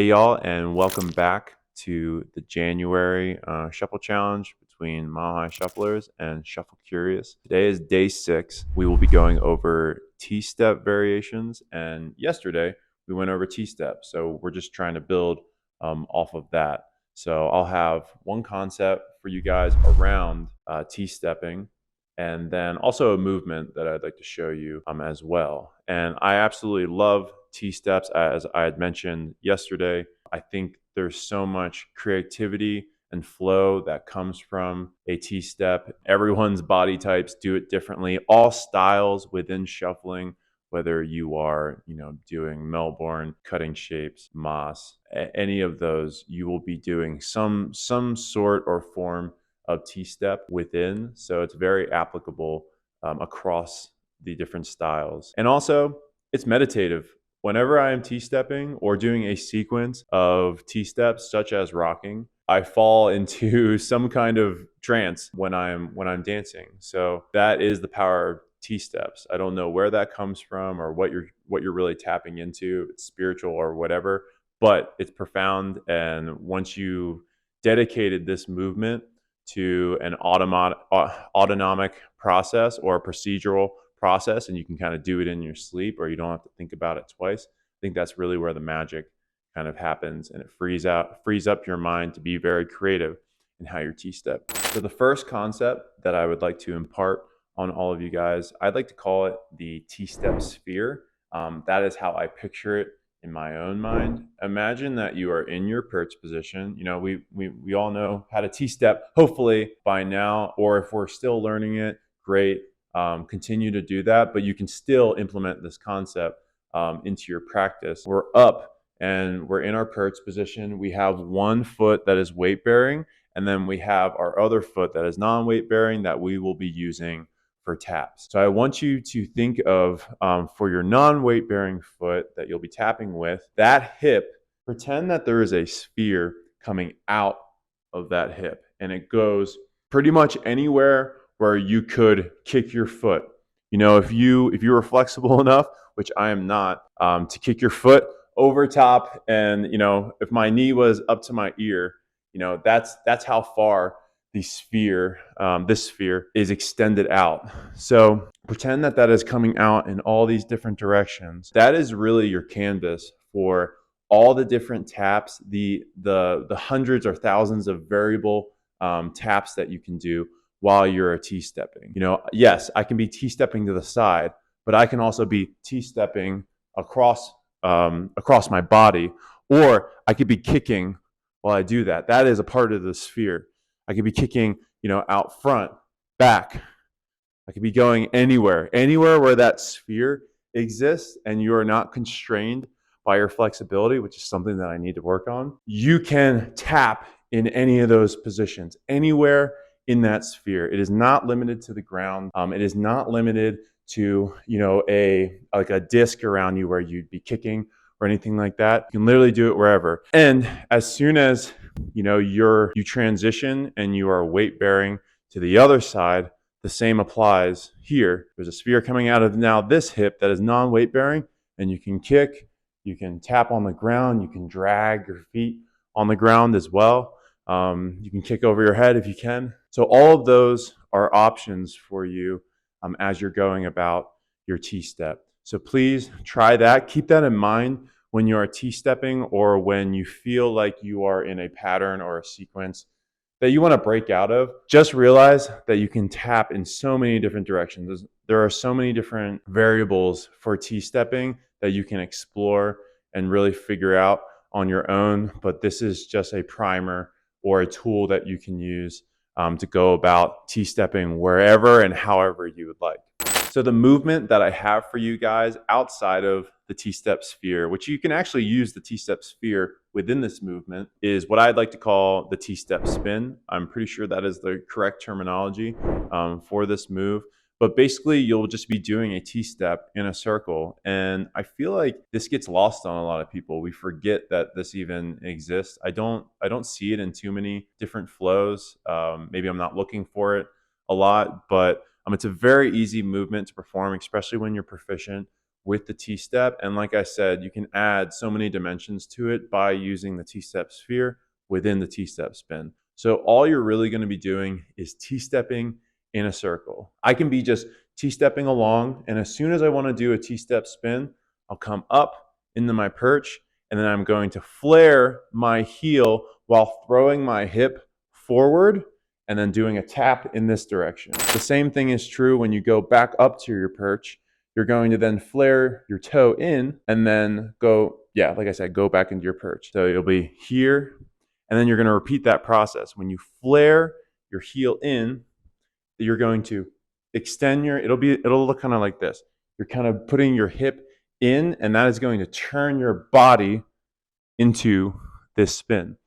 Hey y'all, and welcome back to the January Shuffle Challenge between Mile High Shufflers and Shuffle Curious. Today is day 6. We will be going over T-step variations, and yesterday we went over T-step. So we're just trying to build off of that. So I'll have one concept for you guys around T-stepping, and then also a movement that I'd like to show you as well. And I absolutely love T-steps, as I had mentioned yesterday. I think there's so much creativity and flow that comes from a T-step. Everyone's body types do it differently. All styles within shuffling, whether you are, doing Melbourne, cutting shapes, Moss, any of those, you will be doing some sort or form of T-step within. So it's very applicable across the different styles. And also, it's meditative. Whenever I am T-stepping or doing a sequence of T-steps, such as rocking, I fall into some kind of trance when I'm dancing. So that is the power of T-steps. I don't know where that comes from or what you're really tapping into. It's spiritual or whatever, but it's profound. And once you dedicated this movement to an autonomic process or a procedural process, and you can kind of do it in your sleep, or you don't have to think about it twice. I think that's really where the magic kind of happens, and it frees up your mind to be very creative in how you T-step. So the first concept that I would like to impart on all of you guys, I'd like to call it the T-step sphere. That is how I picture it in my own mind. Imagine that you are in your perch position. We all know how to T-step, hopefully by now, or if we're still learning it, great. Continue to do that, but you can still implement this concept into your practice. We're up and we're in our perch position. We have one foot that is weight bearing, and then we have our other foot that is non-weight bearing that we will be using for taps. So I want you to think of, for your non-weight bearing foot that you'll be tapping with, that hip, pretend that there is a sphere coming out of that hip, and it goes pretty much anywhere where you could kick your foot. If you were flexible enough, which I am not, to kick your foot over top, and if my knee was up to my ear, that's how far this sphere is extended out. So pretend that is coming out in all these different directions. That is really your canvas for all the different taps, the hundreds or thousands of variable taps that you can do while you're a T-stepping. Yes, I can be T-stepping to the side, but I can also be T-stepping across my body, or I could be kicking while I do that. That is a part of the sphere. I could be kicking, out front, back. I could be going anywhere where that sphere exists and you are not constrained by your flexibility, which is something that I need to work on. You can tap in any of those positions, anywhere in that sphere. It is not limited to the ground. It is not limited to, a disc around you where you'd be kicking or anything like that. You can literally do it wherever. And as soon as, you transition and you are weight bearing to the other side, the same applies here. There's a sphere coming out of now this hip that is non-weight bearing, and you can kick, you can tap on the ground, you can drag your feet on the ground as well. You can kick over your head if you can. So all of those are options for you as you're going about your T-step. So please try that. Keep that in mind when you are T-stepping, or when you feel like you are in a pattern or a sequence that you want to break out of. Just realize that you can tap in so many different directions. There are so many different variables for T-stepping that you can explore and really figure out on your own. But this is just a primer or a tool that you can use to go about T-stepping wherever and however you would like. So the movement that I have for you guys outside of the T-step sphere, which you can actually use the T-step sphere within this movement, is what I'd like to call the T-step spin. I'm pretty sure that is the correct terminology for this move. But basically, you'll just be doing a T-step in a circle. And I feel like this gets lost on a lot of people. We forget that this even exists. I don't see it in too many different flows. Maybe I'm not looking for it a lot, but it's a very easy movement to perform, especially when you're proficient with the T-step. And like I said, you can add so many dimensions to it by using the T-step sphere within the T-step spin. So all you're really going to be doing is T-stepping in a circle. I can be just T-stepping along, and as soon as I want to do a T-step spin, I'll come up into my perch, and then I'm going to flare my heel while throwing my hip forward and then doing a tap in this direction. The same thing is true when you go back up to your perch. You're going to then flare your toe in and then go, yeah, like I said, go back into your perch. So you'll be here, and then you're going to repeat that process. When you flare your heel in, you're going to extend it'll look kind of like this. You're kind of putting your hip in, and that is going to turn your body into this spin.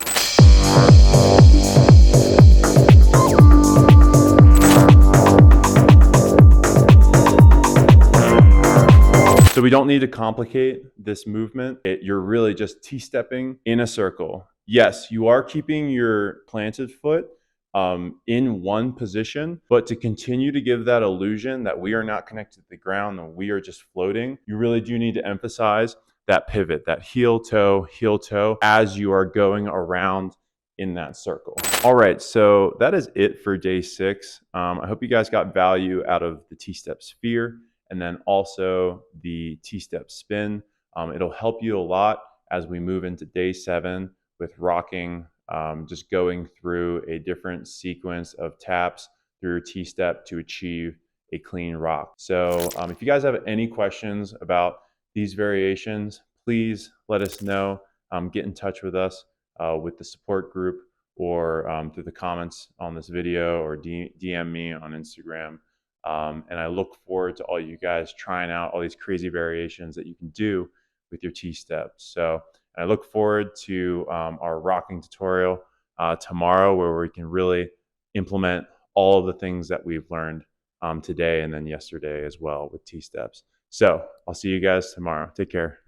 So we don't need to complicate this movement. You're really just T-stepping in a circle. Yes, you are keeping your planted foot in one position, but to continue to give that illusion that we are not connected to the ground and we are just floating, you really do need to emphasize that pivot, that heel toe, as you are going around in that circle. All right, so that is it for day 6. I hope you guys got value out of the T-step sphere and then also the T-step spin. It'll help you a lot as we move into day 7 with rocking, just going through a different sequence of taps through your T-step to achieve a clean rock. So if you guys have any questions about these variations, please let us know. Get in touch with us with the support group or through the comments on this video, or DM me on Instagram. And I look forward to all you guys trying out all these crazy variations that you can do with your T-steps. So I look forward to our rocking tutorial tomorrow, where we can really implement all of the things that we've learned today and then yesterday as well with T-steps. So I'll see you guys tomorrow. Take care.